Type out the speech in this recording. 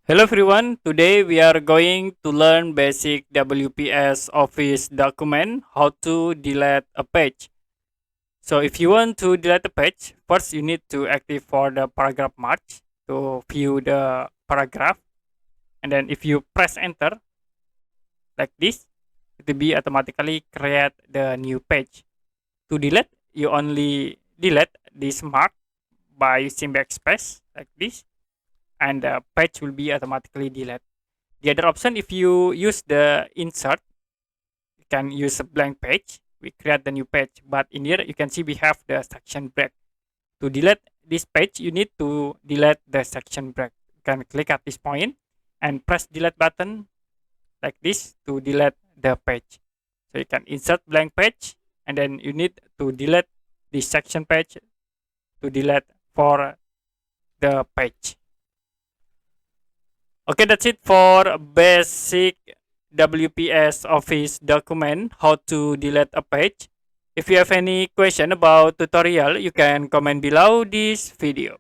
Hello everyone, today we are going to learn basic WPS Office document, how to delete a page. So if you want to delete a page, first you need to active for the paragraph march to view the paragraph. And then if you press enter like this, it will be automatically create the new page. To delete, you only delete this mark by using backspace like this, and the page will be automatically deleted. The other option, if you use the insert, you can use a blank page. We create the new page, but in here you can see we have the section break. To delete this page, you need to delete the section break. You can click at this point and press delete button like this to delete the page. So you can insert blank page, and then you need to delete this section page to delete for the page. Okay, that's it for basic WPS Office document, how to delete a page. If you have any question about tutorial, you can comment below this video.